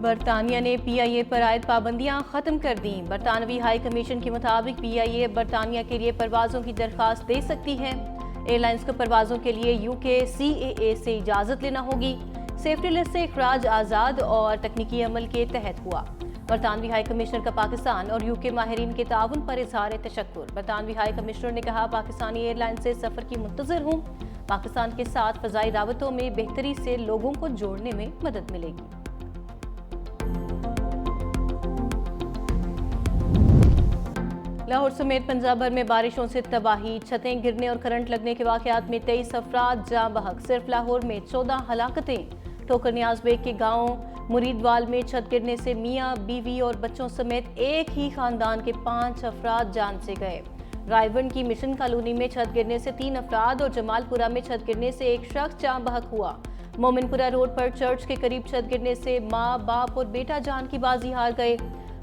برطانیہ نے پی آئی اے پر عائد پابندیاں ختم کر دیں۔ برطانوی ہائی کمیشن کے مطابق پی آئی اے برطانیہ کے لیے پروازوں کی درخواست دے سکتی ہے۔ ایئر لائنز کو پروازوں کے لیے یو کے سی اے اے سے اجازت لینا ہوگی۔ سیفٹی لسٹ سے اخراج آزاد اور تکنیکی عمل کے تحت ہوا۔ برطانوی ہائی کمشنر کا پاکستان اور یو کے ماہرین کے تعاون پر اظہار تشکر۔ برطانوی ہائی کمشنر نے کہا، پاکستانی ایئر لائن سے سفر کی منتظر ہوں۔ پاکستان کے ساتھ فضائی رابطوں میں بہتری سے لوگوں کو جوڑنے میں مدد ملے گی۔ لاہور سمیت پنجاب بھر میں بارشوں سے تباہی، چھتیں گرنے اور کرنٹ لگنے کے واقعات میں 23 افراد جاں بحق۔ صرف لاہور میں 14 ہلاکتیں۔ ٹھوکر نیاز بیگ کے گاؤں مریدوال میں چھت گرنے سے میاں بیوی اور بچوں سمیت ایک ہی خاندان کے 5 افراد جان سے گئے۔ رائے کی مشن کالونی میں چھت گرنے سے 3 افراد اور جمال پورہ میں چھت گرنے سے ایک شخص جاں بحق ہوا۔ مومن پورہ روڈ پر چرچ کے قریب چھت گرنے سے ماں، باپ اور بیٹا جان کی بازی ہار گئے۔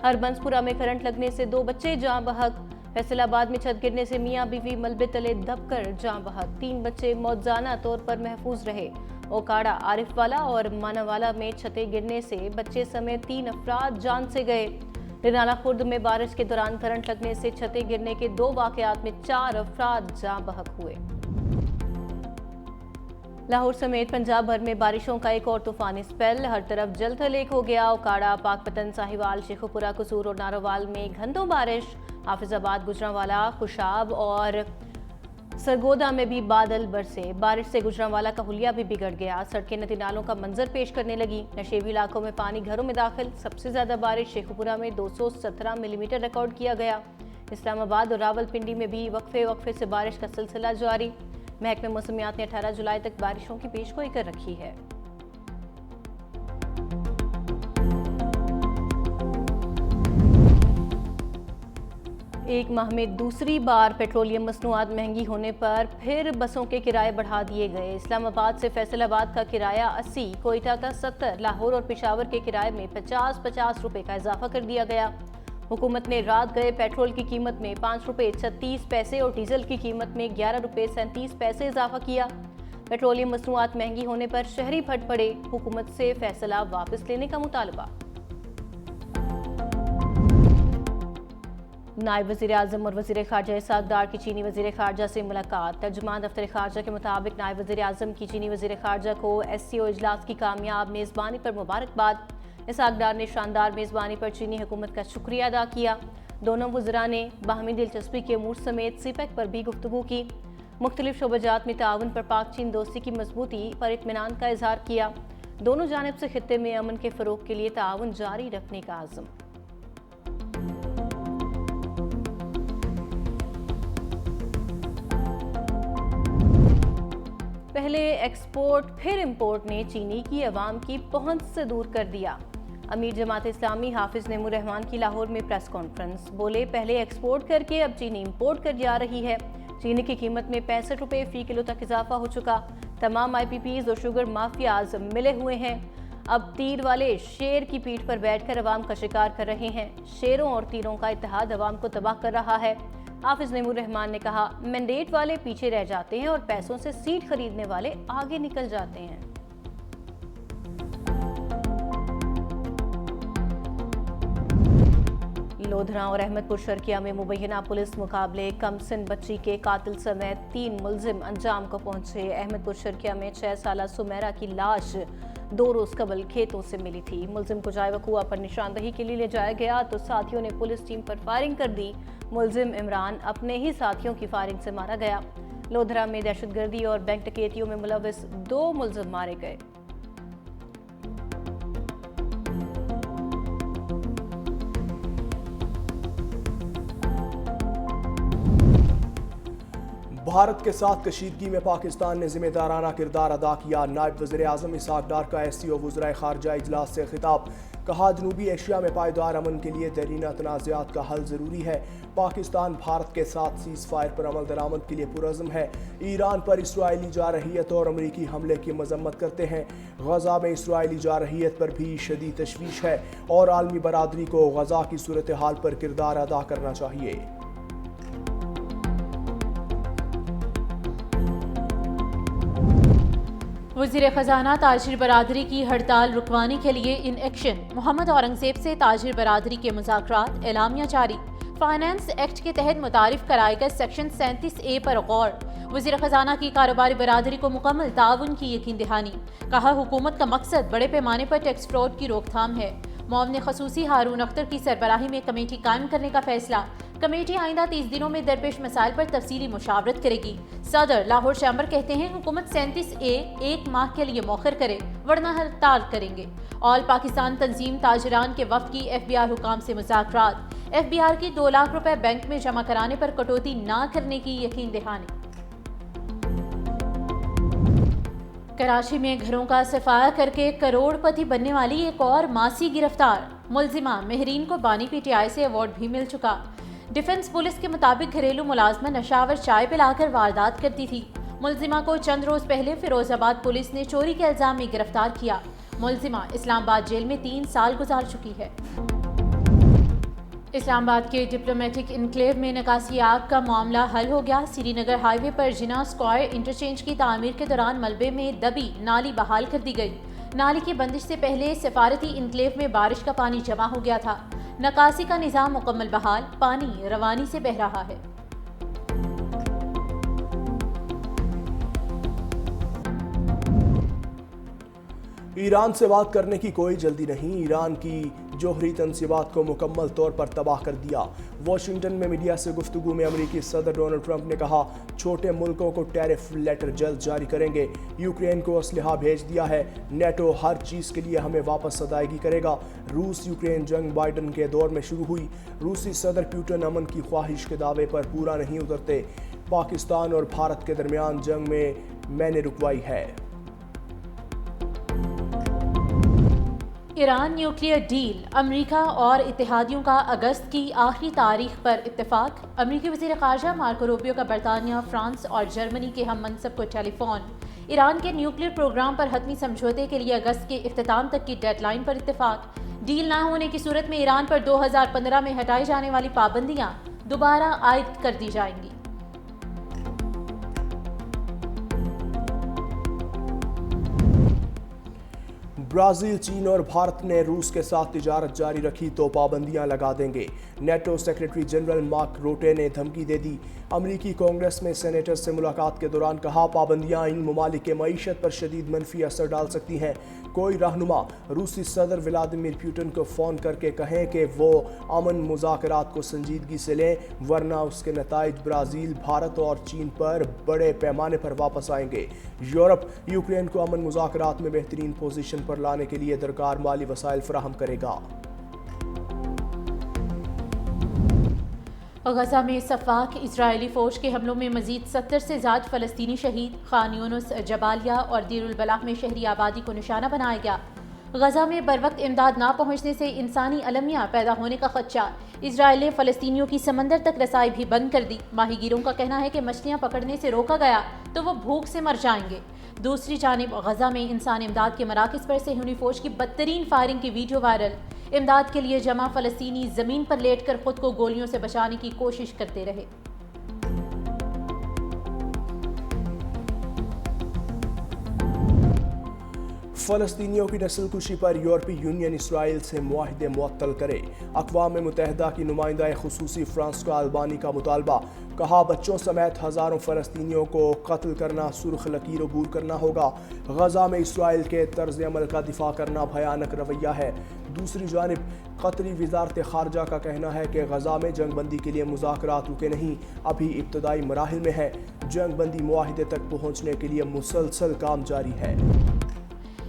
ہربنس پورہ میں کرنٹ لگنے سے 2 بچے جاں بحق۔ فیصل آباد میں چھت گرنے سے میاں بیوی ملبے تلے دب کر جاں بحق۔ 3 بچے موجزانہ طور پر محفوظ رہے۔ اوکاڑا، عارف والا اور مانا والا میں چھتیں گرنے سے بچے سمیت 3 افراد جان سے گئے۔ رنالہ خرد میں بارش کے دوران کرنٹ لگنے سے چھتیں گرنے کے 2 واقعات میں 4 افراد جاں بحق ہوئے۔ لاہور سمیت پنجاب بھر میں بارشوں کا ایک اور طوفانی سپیل، ہر طرف جل تھل ایک ہو گیا۔ اوکاڑا، پاک پتن، ساہیوال، شیخوپورہ، قصور اور ناروال میں گھنٹوں بارش۔ حافظ آباد، گجرانوالہ، خوشاب اور سرگودا میں بھی بادل برسے۔ بارش سے گجرانوالہ کا حلیہ بھی بگڑ گیا، سڑکیں ندی نالوں کا منظر پیش کرنے لگی۔ نشیبی علاقوں میں پانی گھروں میں داخل۔ سب سے زیادہ بارش شیخوپورہ میں 217 ملی میٹر ریکارڈ کیا گیا۔ اسلام آباد اور راول پنڈی میں بھی وقفے سے بارش کا سلسلہ جاری۔ محکمہ موسمیات نے 18 جولائی تک بارشوں کی پیشگوئی کر رکھی ہے۔ ایک ماہ میں دوسری بار پیٹرولیم مصنوعات مہنگی ہونے پر پھر بسوں کے کرائے بڑھا دیے گئے۔ اسلام آباد سے فیصل آباد کا کرایہ 80، کوئٹہ کا 70، لاہور اور پشاور کے کرائے میں 50 روپے کا اضافہ کر دیا گیا۔ حکومت نے رات گئے پیٹرول کی قیمت میں 5 روپے 36 پیسے اور ڈیزل کی قیمت میں 11 روپے 37 پیسے اضافہ کیا۔ پیٹرولیم مصنوعات مہنگی ہونے پر شہری پھٹ پڑے، حکومت سے فیصلہ واپس لینے کا مطالبہ۔ نائب وزیر اعظم اور وزیر خارجہ اسحاق ڈار کی چینی وزیر خارجہ سے ملاقات۔ ترجمان دفتر خارجہ کے مطابق نائب وزیر اعظم کی چینی وزیر خارجہ کو ایس سی او اجلاس کی کامیاب میزبانی پر مبارکباد۔ اسحاق ڈار نے شاندار میزبانی پر چینی حکومت کا شکریہ ادا کیا۔ دونوں وزراء نے باہمی دلچسپی کے امور سمیت سی پیک پر بھی گفتگو کی۔ مختلف شعبہ جات میں تعاون پر پاک چین دوستی کی مضبوطی پر اطمینان کا اظہار کیا۔ دونوں جانب سے خطے میں امن کے فروغ کے لیے تعاون جاری رکھنے کا عزم۔ پہلے ایکسپورٹ پھر امپورٹ نے چینی کی عوام کی پہنچ سے دور کر دیا۔ امیر جماعت اسلامی حافظ نعیم الرحمان کی لاہور میں پریس کانفرنس، بولے پہلے ایکسپورٹ کر کے اب چینی امپورٹ کر جا رہی ہے۔ چینی کی قیمت میں 65 روپے فی کلو تک اضافہ ہو چکا۔ تمام آئی پی پیز اور شوگر مافیاز ملے ہوئے ہیں، اب تیر والے شیر کی پیٹھ پر بیٹھ کر عوام کا شکار کر رہے ہیں۔ شیروں اور تیروں کا اتحاد عوام کو تباہ کر رہا ہے۔ حافظ نعیم الرحمان نے کہا، مینڈیٹ والے پیچھے رہ جاتے ہیں اور پیسوں سے سیٹ خریدنے والے آگے نکل جاتے ہیں۔ لودھراں اور احمد پور شرقیہ میں مبینہ پولیس مقابلے، کم سن بچی کے قاتل سمیت 3 ملزم انجام کو پہنچے۔ احمد پور شرقیہ میں 6 سالہ سمیرہ کی لاش 2 روز قبل کھیتوں سے ملی تھی۔ ملزم کو جائے وقوع پر نشاندہی کے لیے لے جایا گیا تو ساتھیوں نے پولیس ٹیم پر فائرنگ کر دی۔ ملزم عمران اپنے ہی ساتھیوں کی فائرنگ سے مارا گیا۔ لودھرا میں دہشت گردی اور بینک ڈکیتیوں میں ملوث 2 ملزم مارے گئے۔ بھارت کے ساتھ کشیدگی میں پاکستان نے ذمہ دارانہ کردار ادا کیا۔ نائب وزیر اعظم اسحاق ڈار کا ایس سی او وزرائے خارجہ اجلاس سے خطاب، کہا جنوبی ایشیا میں پائیدار امن کے لیے دیرینہ تنازعات کا حل ضروری ہے۔ پاکستان بھارت کے ساتھ سیز فائر پر عمل درآمد کے لیے پرعزم ہے۔ ایران پر اسرائیلی جارحیت اور امریکی حملے کی مذمت کرتے ہیں۔ غزہ میں اسرائیلی جارحیت پر بھی شدید تشویش ہے اور عالمی برادری کو غزہ کی صورتحال پر کردار ادا کرنا چاہیے۔ وزیر خزانہ تاجر برادری کی ہڑتال رکوانے کے لیے ان ایکشن، محمد اورنگزیب سے تاجر برادری کے مذاکرات، اعلامیہ جاری۔ فائنانس ایکٹ کے تحت متعارف کرائے گئے سیکشن 37A پر غور، وزیر خزانہ کی کاروباری برادری کو مکمل تعاون کی یقین دہانی، کہا حکومت کا مقصد بڑے پیمانے پر ٹیکس فراڈ کی روک تھام ہے۔ معاون خصوصی ہارون اختر کی سربراہی میں کمیٹی قائم کرنے کا فیصلہ، کمیٹی آئندہ 30 دنوں میں درپیش مسائل پر تفصیلی مشاورت کرے گی۔ صدر لاہور چیمبر کہتے ہیں حکومت 37A 1 ماہ کے لیے مؤخر کرے ورنہ ہڑتال کریں گے۔ آل پاکستان تنظیم تاجران کے وفد کی FBI حکام سے مذاکرات، FBI کی 2 لاکھ روپے بینک میں جمع کرانے پر کٹوتی نہ کرنے کی یقین دہانی۔ کراچی میں گھروں کا صفایا کر کے کروڑ پتی بننے والی ایک اور ماسی گرفتار، ملزمہ مہرین کو بانی PTI سے ایوارڈ بھی مل چکا۔ ڈیفنس پولیس کے مطابق گھریلو ملازمہ نشاور چائے پلا کر واردات کرتی تھی۔ ملزمہ کو چند روز پہلے فیروز آباد پولیس نے چوری کے الزام میں گرفتار کیا۔ ملزمہ اسلام آباد جیل میں 3 سال گزار چکی ہے۔ اسلام آباد کے ڈپلومیٹک انکلیو میں نکاسی آگ کا معاملہ حل ہو گیا۔ سری نگر ہائی وے پر جناح اسکوائر انٹرچینج کی تعمیر کے دوران ملبے میں دبی نالی بحال کر دی گئی۔ نالی کی بندش سے پہلے سفارتی انکلیو میں بارش کا پانی جمع ہو گیا تھا۔ نکاسی کا نظام مکمل بحال، پانی روانی سے بہہ رہا ہے۔ ایران سے بات کرنے کی کوئی جلدی نہیں، ایران کی جوہری تنصیبات کو مکمل طور پر تباہ کر دیا۔ واشنگٹن میں میڈیا سے گفتگو میں امریکی صدر ڈونلڈ ٹرمپ نے کہا چھوٹے ملکوں کو ٹیرف لیٹر جلد جاری کریں گے، یوکرین کو اسلحہ بھیج دیا ہے، نیٹو ہر چیز کے لیے ہمیں واپس ادائیگی کرے گا۔ روس یوکرین جنگ بائیڈن کے دور میں شروع ہوئی، روسی صدر پیوٹن امن کی خواہش کے دعوے پر پورا نہیں اترتے، پاکستان اور بھارت کے درمیان جنگ میں نے رکوائی ہے۔ ایران نیوکلیئر ڈیل، امریکہ اور اتحادیوں کا اگست کی آخری تاریخ پر اتفاق۔ امریکی وزیر خارجہ مارکو روبیو کا برطانیہ، فرانس اور جرمنی کے ہم منصب کو ٹیلی فون۔ ایران کے نیوکلیئر پروگرام پر حتمی سمجھوتے کے لیے اگست کے اختتام تک کی ڈیڈ لائن پر اتفاق۔ ڈیل نہ ہونے کی صورت میں ایران پر 2015 میں ہٹائی جانے والی پابندیاں دوبارہ عائد کر دی جائیں گی۔ برازیل، چین اور بھارت نے روس کے ساتھ تجارت جاری رکھی تو پابندیاں لگا دیں گے، NATO secretary general Mark Rutte نے دھمکی دے دی۔ امریکی کانگریس میں سینیٹر سے ملاقات کے دوران کہا پابندیاں ان ممالک کے معیشت پر شدید منفی اثر ڈال سکتی ہیں۔ کوئی رہنما روسی صدر ولادیمیر پوٹن کو فون کر کے کہیں کہ وہ امن مذاکرات کو سنجیدگی سے لیں ورنہ اس کے نتائج برازیل، بھارت اور چین پر بڑے پیمانے پر واپس آئیں گے۔ یورپ یوکرین کو امن مذاکرات میں بہترین پوزیشن پر لانے کے لیے درکار مالی وسائل فراہم کرے گا۔ غزہ میں سفاک، اسرائیلی فوج کے حملوں میں مزید 70 سے زائد فلسطینی شہید، خان یونس، جبالیہ اور دیر البلح میں شہری آبادی کو نشانہ بنایا گیا۔ غزہ میں بروقت امداد نہ پہنچنے سے انسانی المیہ پیدا ہونے کا خدشہ، اسرائیل نے فلسطینیوں کی سمندر تک رسائی بھی بند کر دی۔ ماہی گیروں کا کہنا ہے کہ مچھلیاں پکڑنے سے روکا گیا تو وہ بھوک سے مر جائیں گے۔ دوسری جانب غزہ میں انسانی امداد کے مراکز پر صہیونی فوج کی بدترین فائرنگ کی ویڈیو وائرل۔ امداد کے لیے جمع فلسطینی زمین پر لیٹ کر خود کو گولیوں سے بچانے کی کوشش کرتے رہے۔ فلسطینیوں کی نسل کشی پر یورپی یونین اسرائیل سے معاہدے معطل کرے، اقوام متحدہ کی نمائندہ خصوصی فرانسکو البانی کا مطالبہ، کہا بچوں سمیت ہزاروں فلسطینیوں کو قتل کرنا سرخ لکیر عبور کرنا ہوگا۔ غزہ میں اسرائیل کے طرز عمل کا دفاع کرنا بھیانک رویہ ہے۔ دوسری جانب قطری وزارت خارجہ کا کہنا ہے کہ غزہ میں جنگ بندی کے لیے مذاکرات رکے نہیں، ابھی ابتدائی مراحل میں ہے، جنگ بندی معاہدے تک پہنچنے کے لیے مسلسل کام جاری ہے۔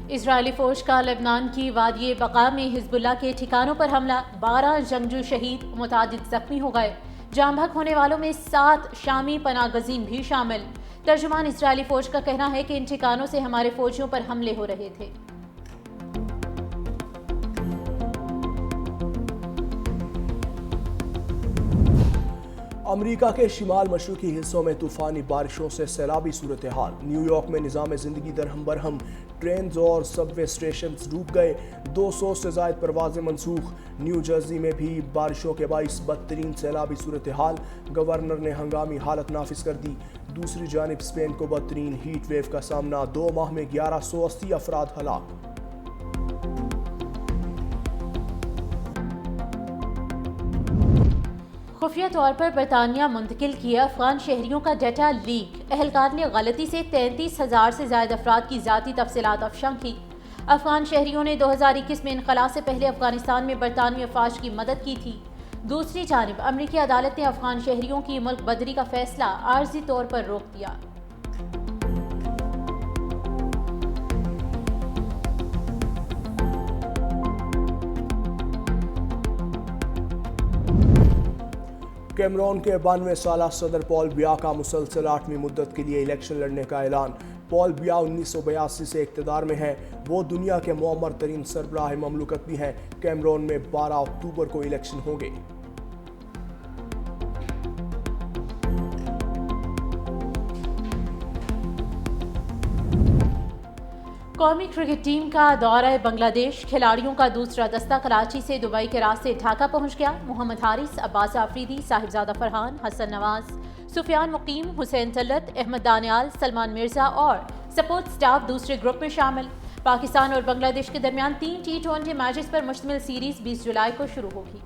اسرائیلی فوج کا لبنان کی وادی بقا میں حزب اللہ کے ٹھکانوں پر حملہ، 12 جنگجو شہید، متعدد زخمی ہو گئے۔ جاں بحق ہونے والوں میں 7 شامی پناہ گزین بھی شامل۔ ترجمان اسرائیلی فوج کا کہنا ہے کہ ان ٹھکانوں سے ہمارے فوجیوں پر حملے ہو رہے تھے۔ امریکہ کے شمال مشرقی حصوں میں طوفانی بارشوں سے سیلابی صورتحال، نیو یارک میں نظام زندگی درہم برہم، ٹرینز اور سب وے اسٹیشنز ڈوب گئے، 200 سے زائد پروازیں منسوخ۔ نیو جرسی میں بھی بارشوں کے باعث بدترین سیلابی صورتحال، گورنر نے ہنگامی حالت نافذ کر دی۔ دوسری جانب اسپین کو بدترین ہیٹ ویو کا سامنا، 2 ماہ میں 1180 افراد ہلاک۔ خفیہ طور پر برطانیہ منتقل کیے افغان شہریوں کا ڈیٹا لیک، اہلکار نے غلطی سے 33,000 سے زائد افراد کی ذاتی تفصیلات افشاں کی۔ افغان شہریوں نے 2021 میں انخلا سے پہلے افغانستان میں برطانوی افواج کی مدد کی تھی۔ دوسری جانب امریکی عدالت نے افغان شہریوں کی ملک بدری کا فیصلہ عارضی طور پر روک دیا۔ کیمرون کے 92 سالہ صدر پال بیا کا مسلسل 8ویں مدت کے لیے الیکشن لڑنے کا اعلان۔ پال بیا 1982 سے اقتدار میں ہیں، وہ دنیا کے معمر ترین سربراہ مملکت بھی ہیں۔ کیمرون میں 12 اکتوبر کو الیکشن ہوں گے۔ قومی کرکٹ ٹیم کا دورہ بنگلہ دیش، کھلاڑیوں کا دوسرا دستہ کراچی سے دبئی کے راستے ڈھاکہ پہنچ گیا۔ محمد حارث، عباس آفریدی، صاحبزادہ فرحان، حسن نواز، سفیان مقیم، حسین طلعت، احمد دانیال، سلمان مرزا اور سپورٹ سٹاف دوسرے گروپ میں شامل۔ پاکستان اور بنگلہ دیش کے درمیان 3 T20 میچز پر مشتمل سیریز 20 جولائی کو شروع ہوگی۔